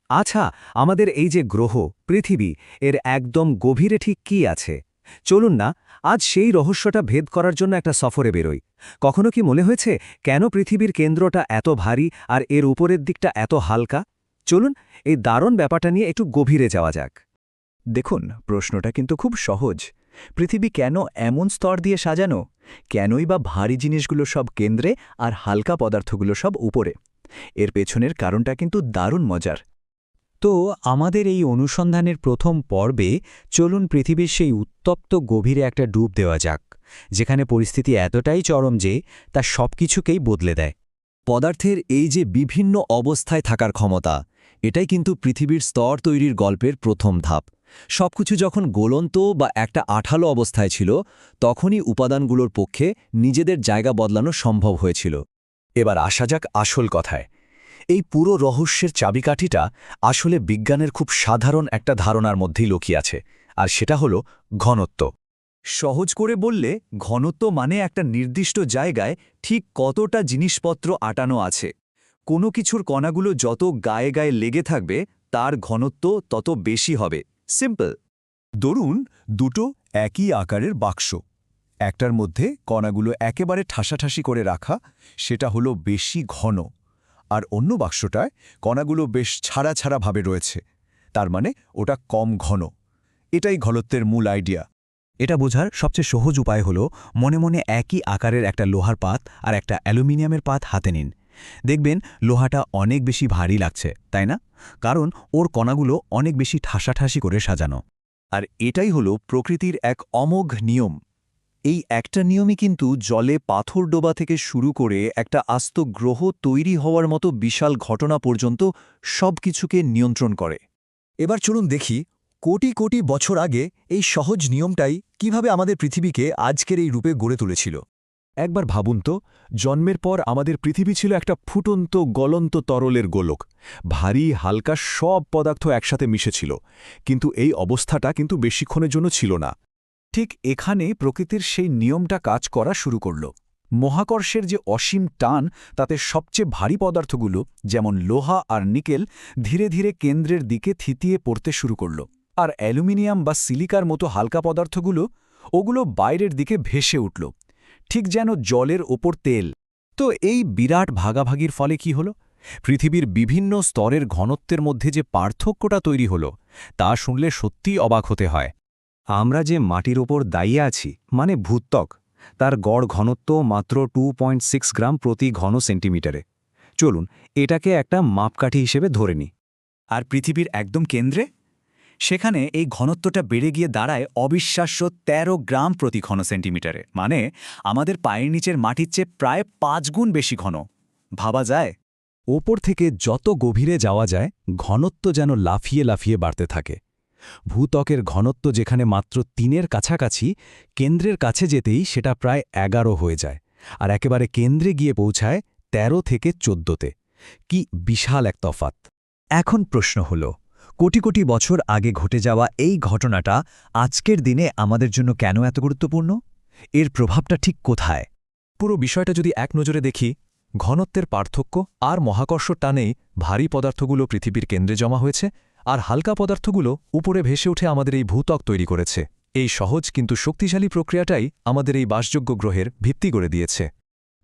আচ্ছা, আমাদের এই যে গ্রহ পৃথিবী এর একদম গভীরে ঠিক কি আছে? চলুন না আজ সেই রহস্যটা ভেদ করার জন্য একটা সফরে বেরোই। কখনো কি মনে হয়েছে কেন পৃথিবীর কেন্দ্রটা এত ভারী আর এর উপরের দিকটা এত হালকা? চলুন এই দারুণ ব্যাপারটা নিয়ে একটু গভীরে যাওয়া যাক। দেখুন, প্রশ্নটা কিন্তু খুব সহজ। পৃথিবী কেন এমন স্তর দিয়ে সাজানো? কেনই বা ভারী জিনিসগুলো সব কেন্দ্রে আর হালকা পদার্থগুলো সব উপরে? এর পেছনের কারণটা কিন্তু দারুণ মজার। তো আমাদের এই অনুসন্ধানের প্রথম পর্বে চলুন পৃথিবীর সেই উত্তপ্ত গভীরে একটা ডুব দেওয়া যাক, যেখানে পরিস্থিতি এতটাই চরম যে তা সবকিছুকেই বদলে দেয়। পদার্থের এই যে বিভিন্ন অবস্থায় থাকার ক্ষমতা, এটাই কিন্তু পৃথিবীর স্তর তৈরির গল্পের প্রথম ধাপ। সবকিছু যখন গোলন্ত বা একটা আঠালো অবস্থায় ছিল, তখনই উপাদানগুলোর পক্ষে নিজেদের জায়গা বদলানো সম্ভব হয়েছিল। এবার আসা যাক আসল কথায়। এই পুরো রহস্যের চাবিকাঠিটা আসলে বিজ্ঞানের খুব সাধারণ একটা ধারণার মধ্যেই লুকিয়ে আছে, আর সেটা হলো ঘনত্ব। সহজ করে বললে ঘনত্ব মানে একটা নির্দিষ্ট জায়গায় ঠিক কতটা জিনিসপত্র আটানো আছে। কোনো কিছুর কণাগুলো যত গায়ে গায়ে লেগে থাকবে তার ঘনত্ব তত বেশি হবে। সিম্পল। ধরুন দুটো একই আকারের বাক্স, একটার মধ্যে কণাগুলো একেবারে ঠাসাঠাসি করে রাখা, সেটা হলো বেশি ঘন, আর অন্য বাক্সটায় কণাগুলো বেশ ছাড়া ছাড়াভাবে রয়েছে, তার মানে ওটা কম ঘন। এটাই ঘনত্বের মূল আইডিয়া। এটা বোঝার সবচেয়ে সহজ উপায় হলো মনে মনে একই আকারের একটা লোহার পাত আর একটা অ্যালুমিনিয়ামের পাত হাতে নিন। দেখবেন লোহাটা অনেক বেশি ভারী লাগছে, তাই না? কারণ ওর কণাগুলো অনেক বেশি ঠাসাঠাসি করে সাজানো। আর এটাই হলো প্রকৃতির এক অমোঘ নিয়ম। এই একটা নিয়মই কিন্তু জলে পাথর ডোবা থেকে শুরু করে একটা আস্ত গ্রহ তৈরি হওয়ার মতো বিশাল ঘটনা পর্যন্ত সবকিছুকে নিয়ন্ত্রণ করে। এবার চলুন দেখি কোটি কোটি বছর আগে এই সহজ নিয়মটাই কিভাবে আমাদের পৃথিবীকে আজকের এই রূপে গড়ে তুলেছিল। একবার ভাবুন তো, জন্মের পর আমাদের পৃথিবী ছিল একটা ফুটন্ত গলন্ত তরলের গোলক। ভারী হালকা সব পদার্থ একসাথে মিশেছিল, কিন্তু এই অবস্থাটা কিন্তু বেশিক্ষণের জন্য ছিল না। ঠিক এখানে প্রকৃতির সেই নিয়মটা কাজ করা শুরু করল। মহাকর্ষের যে অসীম টান, তাতে সবচেয়ে ভারী পদার্থগুলো যেমন লোহা আর নিকেল ধীরে ধীরে কেন্দ্রের দিকে থিতিয়ে পড়তে শুরু করল, আর অ্যালুমিনিয়াম বা সিলিকার মতো হালকা পদার্থগুলো ওগুলো বাইরের দিকে ভেসে উঠল, ঠিক যেন জলের ওপর তেল। তো এই বিরাট ভাগাভাগির ফলে কি হল? পৃথিবীর বিভিন্ন স্তরের ঘনত্বের মধ্যে যে পার্থক্যটা তৈরি হল, তা শুনলে সত্যিই অবাক হতে হয়। আমরা যে মাটির ওপর দাঁড়িয়ে আছি মানে ভূত্বক, তার গড় ঘনত্ব মাত্র 2.6 গ্রাম প্রতি ঘন সেন্টিমিটারে। চলুন এটাকে একটা মাপকাঠি হিসেবে ধরে নিই। আর পৃথিবীর একদম কেন্দ্রে সেখানে এই ঘনত্বটা বেড়ে গিয়ে দাঁড়ায় অবিশ্বাস্য ১৩ গ্রাম প্রতি ঘন সেন্টিমিটারে, মানে আমাদের পায়ের নিচের মাটির চেয়ে প্রায় ৫ গুণ বেশি ঘন। ভাবা যায়? ওপর থেকে যত গভীরে যাওয়া যায়, ঘনত্ব যেন লাফিয়ে লাফিয়ে বাড়তে থাকে। ভূত্বকের ঘনত্ব যেখানে মাত্র ৩-এর কাছাকাছি, কেন্দ্রের কাছে যেতেই সেটা প্রায় ১১ হয়ে যায়, আর একেবারে কেন্দ্রে গিয়ে পৌঁছায় ১৩ থেকে ১৪তে। কি বিশাল এক তফাৎ! এখন প্রশ্ন হল, কোটি কোটি বছর আগে ঘটে যাওয়া এই ঘটনাটা আজকের দিনে আমাদের জন্য কেন এত গুরুত্বপূর্ণ? এর প্রভাবটা ঠিক কোথায়? পুরো বিষয়টা যদি এক নজরে দেখি, ঘনত্বের পার্থক্য আর মহাকর্ষ টানেই ভারী পদার্থগুলো পৃথিবীর কেন্দ্রে জমা হয়েছে, আর হালকা পদার্থগুলো উপরে ভেসে উঠে আমাদের এই ভূত্বক তৈরি করেছে। এই সহজ কিন্তু শক্তিশালী প্রক্রিয়াটাই আমাদের এই বাসযোগ্য গ্রহের ভিত্তি গড়ে দিয়েছে।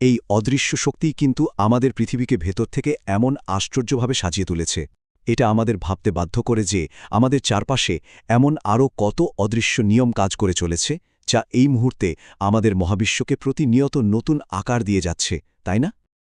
এই অদৃশ্য শক্তিই কিন্তু আমাদের পৃথিবীকে ভেতর থেকে এমন আশ্চর্যভাবে সাজিয়ে তুলেছে। এটা আমাদের ভাবতে বাধ্য করে যে আমাদের চারপাশে এমন আরও কত অদৃশ্য নিয়ম কাজ করে চলেছে, যা এই মুহূর্তে আমাদের মহাবিশ্বকে প্রতিনিয়ত নতুন আকার দিয়ে যাচ্ছে, তাই না?